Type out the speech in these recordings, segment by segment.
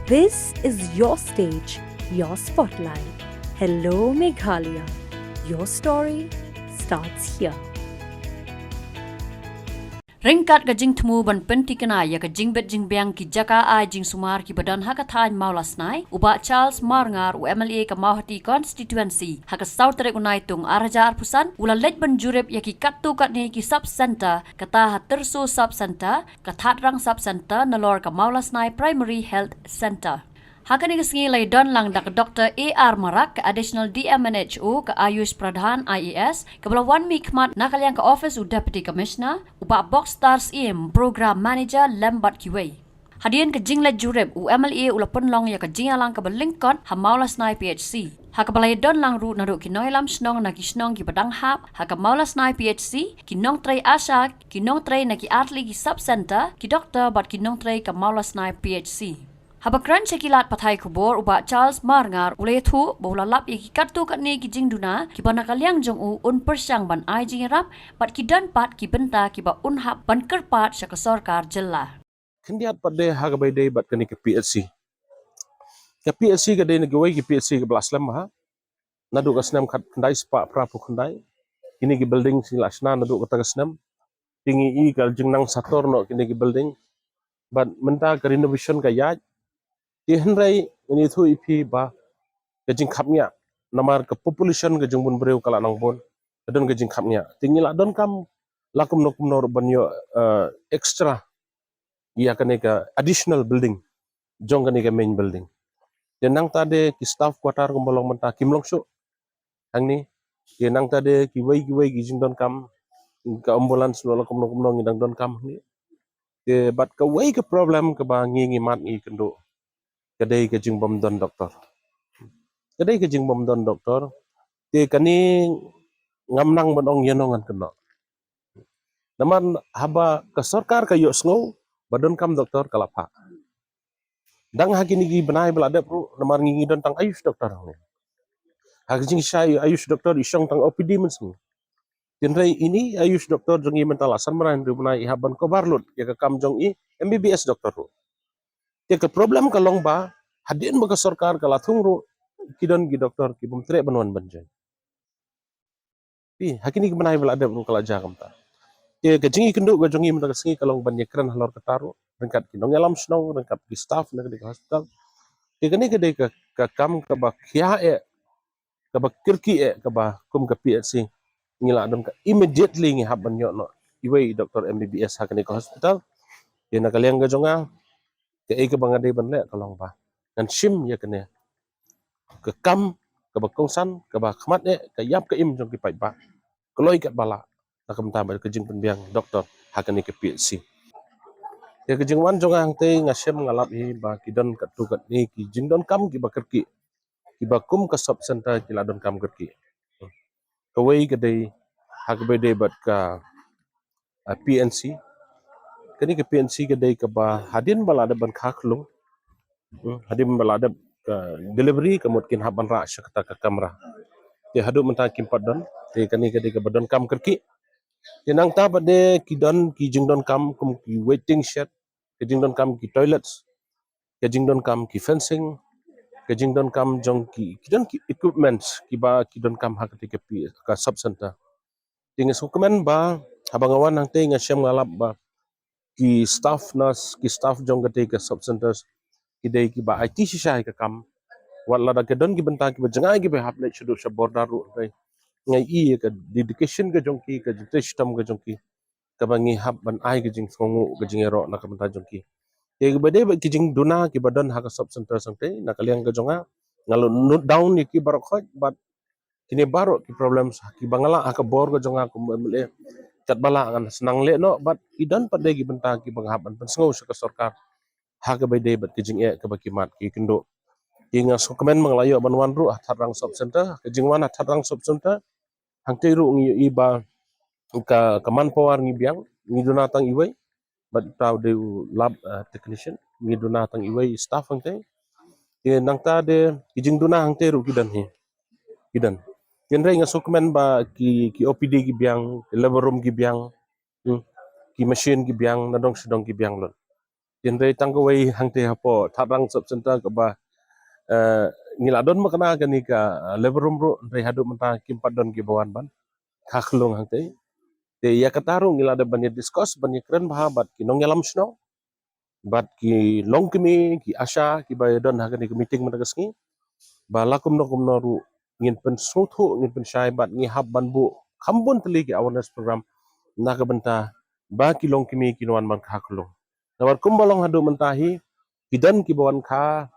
This is your stage, your spotlight. Hello, Meghalaya. Your story starts here. Ringkat gajing temu ban penti kena ya gajing bet jing biang ki jaka ai jing sumar ki badan hakathan maulas nai uba Charles Marngar u MLA ka Mauhati constituency haka South Rek unai tung araja arpusan ula lej ban jurep ya ki kattu kat ni ki sub center kata hatersu sub center kathatrang sub center nalor ka maulas nai primary health center. Hakani kesengi lay don lang dak Dr. A.R. Marak ke additional DMNHO ke Ayush Pradhan IAS ke belawan mikmat nakaliang ke office u Deputy Commissioner ubak Box Stars IM Program Manager Lembat Kiway. Hadian ke jinglet jurep u MLA ula penlong ya ke jingalang ke belingkot hamaulas nai PHC. Haka balay don lang ru naruk kinoi lam snong na kisnong ki padang hap haka maulas nai PHC kinong tray asya kinong tray na ki atli ki sub center ki doktor bat kinong tray ke maulas nai PHC. Habakran sekilat pathai kubur uba Charles Marngar ulay thu bola lap iki kartu kat ni ki jingduna ki banakaliang jong u un persyang ban ai jingrap pat ki dan pat ki benta ki ba un hap ban kerpat sa sorkar jella. Kendiat pada harga bay bat kani ke PLC. Ke PLC ke day negawai ke PLC ke belas lama. Nadu ke senam kat kendai sepak perapu kendai. Kini ke building sila asna nadu ke tengah senam. Tinggi i ke jengnang sator no kini ke building. But menta ke renovation ke yaj. Di henrai ini tu ipi ba ke jing kapnya. Namar ke population ke jengbun beriu kalak nang bon. Kedon ke jing kapnya. Tinggi lah don kam lakum nokum nor banyo extra. Ia kene ke additional building. Jong kene ke main building. Dan nang tade ki staff quarter kumbolong menta kimlong syuk. Hang ni. Dia nang tade ki wei ki jing don kam. Ka ambulans lo lakum nokum nong ngidang don kam ni. Dia bat ke wei ke problem ke ba ngi mat ngi kendo. Kedai ke jing bom don doktor. Kedai ke jing bom don doktor. Dia kani ngam nang benong yenongan keno. Naman haba ke sarkar ke yok snow. Badon kam doktor kalapa. Dang haki ni benai belada pro namar ngi don tang ayush doktor. Haki jing syai ayush doktor isong tang OPD menseng. Tinrai ini ayush doktor jongi mental asan meran du benai haban ko barlut ya ke kam jong i MBBS doktor ru. Ya ke problem ka long ba hadin ba ke sarkar ka lathung ru kidon gi doktor ki bum tre banwan banjai. Pi haki ni benai belada pro kala jagam ta. Ya ke jingi kenduk ga jongi mental sengi kalong ban yekran halor ketaru rengkat kinong yalam snow rengkat di staff na ke hospital. Ya kini ke ke kam ke ba kia ke ba kirki ke ba kum ke PHC ngila don ka immediately ngi haban yo no iwei doktor MBBS hakani ke hospital ya na kaliang ga jonga ke ke bangade banle kalong ba dan sim ya kene ke kam ke ba kongsan ke ba khmat ke yap ke im jong ki pai ba keloi kat bala na kam ta ba ke jing penbiang doktor hakani ke PHC ya ke jing wan jonga hang te ngasem ngalap hi ba kidon kat tu kat ni ki jing don kam ki ba kerki ki ba kum ke sub center ki la don kam kerki ke wei ke dei hak bede bat ka PNC kini ke PNC ke dei ke ba hadin balada ban khaklung hadin balada ke delivery ke mungkin haban ra syakta ke kamera te hadu menta kim padon te kini ke dei ke badon kam kerki te nang ta bade ki don ki jingdon kam kum ki waiting shed ke jingdon kam ki toilets ke jingdon kam ki fencing ke jingdon kam jong ki don ki equipments ki ba ki don kam hak ke ka sub center tinga sukumen ba habangawan nang te ngasem ngalap ba ki staff nas ki staff jong gate ke sub centers ki dei ki ba IT shisha ke kam wala da ke don ki benta ki jangai ki be hapne chudu sa bordaru dai ngai i ke dedication ke jong ki ke system ke jong ki ka bangi hap ban ai ke jing songu ke jing ero na ka benta jong ki ke bade ba ki jing duna ki badan ha ka sub center sangte na kaliang ke jonga ngalo note down ki barok khoj but kini baru ki problem ki bangala aka bor ko jonga ko mele cat bala kan senang le no but idan pada gi benta ki banghaban pensengau sa sarkar ha ka bay bat ki jing e ka bakimat ki kendo ki nga so kemen manglayo banwan ru atharang sub center ke jing wan atharang sub center hang te ru ngi iba ka kaman power ngi biang ngi donatang iwai but tau de lab technician ngi donatang iwai staff hang te ke nang ta de ki jing dona hang te ru kidan hi kidan Genre nga sukmen ba ki OPD ki biang, ki labor room ki biang, ki machine ki biang, nadong sedong ki biang lon. Genre tangkawai hangte hapo tarang sub center ke ba ngiladon makna kan ka leverum ro ndai hadu menta kimpat don ki bawan ban khaklung hangte te ya kataru ngilada banyak discuss banyak keren bahabat ki nong yalam sno bat ki longkemi ki asha ki ba don hagan ki meeting matagasngi ba lakum noru ngin pen sotho ngin pen shai bat ngi hab ban bu khambun tli ki awareness program naga benta ba ki longkemi ki nuan ban khaklung nawar kumbalong hadu mentahi kidan ki bawan kha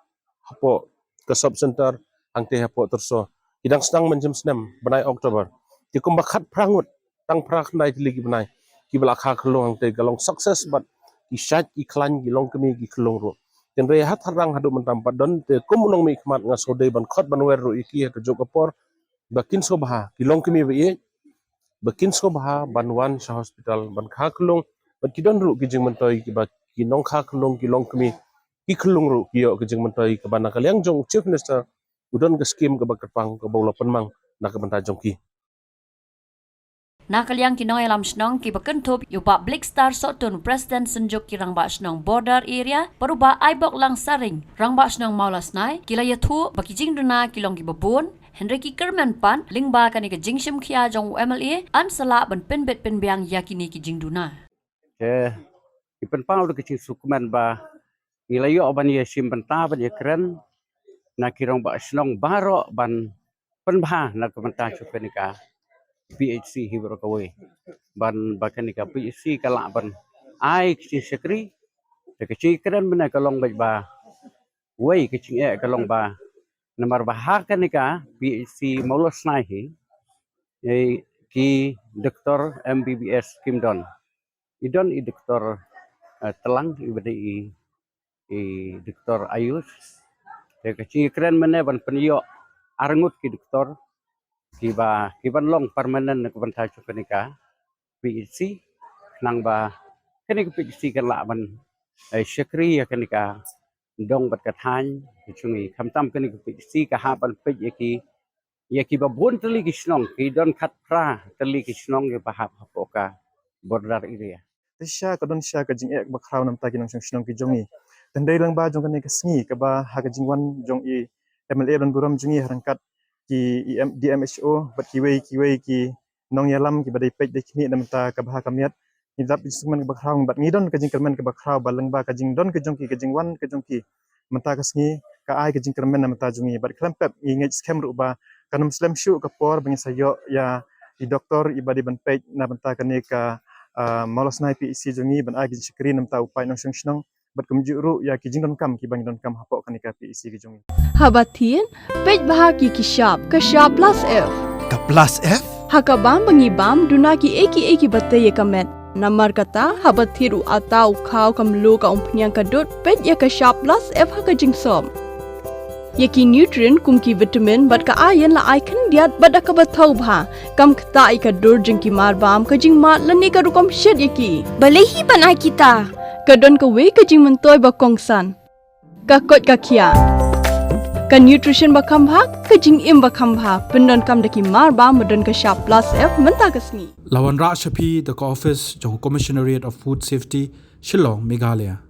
hapo ke sub center angte hapo terso idang sedang menjem senam benai Oktober ti kumba khat prangut tang prak nai tili ki benai ki bala kha khlong angte galong success but ki shat ki klan ki long kemi ki khlong ro ten re hat harang hadu mentam padon te kumulong mi khmat nga sode ban khot ban wer ro iki ke jogapor bakin so baha ki long kemi be bakin so baha banwan sha hospital ban kha khlong bat ki don ru ki jing mentoi ki ba ki nong kha khlong ki long kemi ki khlung ru ki yo ki jing mentoi ka bana kalyang jong chief minister udon ke skim ke bakapang ke bawla penmang nak benta jong ki Nakaliang kinong elam snong ki bakentop yuba Black Star Sotun President Senjuk ki rangba snong border area paruba aibok lang saring rangba snong maulas nai kila yathu bakijing duna kilong ki babun Henry Kerman pan lingba kani ke jingshim khia jong MLA an sala ban penbet penbyang yakini ki jing duna ipen pau de kecil sukuman ba nilayo ban ye sim benta ban ye keren na kirong ba snong baro ban penbha na kementa chupenika PHC hibro kawe ban bakanika PHC kala ban ai kecil sekri de kecil keren bena kalong ba wei kecil kalong ba nomor bah kanika PHC maulos nahi ki doktor MBBS Kimdon idon i doktor telang ibadi i doktor Ayus de kecil keren mena ban penyo arangut ki doktor kiban long permanent ke ban tajuk kenika PHC nang ba kenika PHC kan la ban syakri ya kenika dong bat kathan chungi khamtam kenika PHC ka ha ban pe yaki babun teli ki snong ki don khat pra teli ki snong ge bahap hapoka border area Tisha kadon sha ka jing ek ba khraw nam ta ki nong snong ki jongi tendai lang ba jong kan ka sngi ka ba ha ka jingwan jong i MLA don buram jungi harangkat ki DMHO bat ki wei ki nong yalam ki badai pej de kini nam ta ka bah kamiat ni dap instrument ba khraw bat ngidon ka jing kermen ka ba khraw ba lang ba ka jing don ka jong wan ka jong ki menta ka sngi ka ai ka jing kermen nam ta jungi bat klam pep ngi ngej scam ru ba kanum slam shu ka por bang sayo ya di doktor ibadi ban pej na menta ka ne ka malos nai PEC jungi ban ai ki skrin nam ta upai nong snong bat kumju ru ya ki jing don kam ki bang don kam hapo kanika PEC ki jungi Habatin, pej bahagi ki shop plus F. Ka plus F? Hakabam bangibam duna ki eki batte ye kamet. Namar kata habathiru atau khau kamlu ka umpnyang kadut pej ya ka shop plus F haka jingsom. Yaki nutrient kum ki vitamin bat ka iron la icon diat bat ka bathau bha kam khta ka dur jing ki marbam ka jing mat lani ka rukom shed yaki. Balehi banai kita. Kadon ka we ka jing mentoy ba kongsan. Ka kot ka kia. Ka nutrition ba khambha ka jing im ba khambha pendon kam daki mar ba modon ka shop plus F menta ka sngi Lawan Ra Shapi the office jong Commissionariat of Food Safety Shillong Meghalaya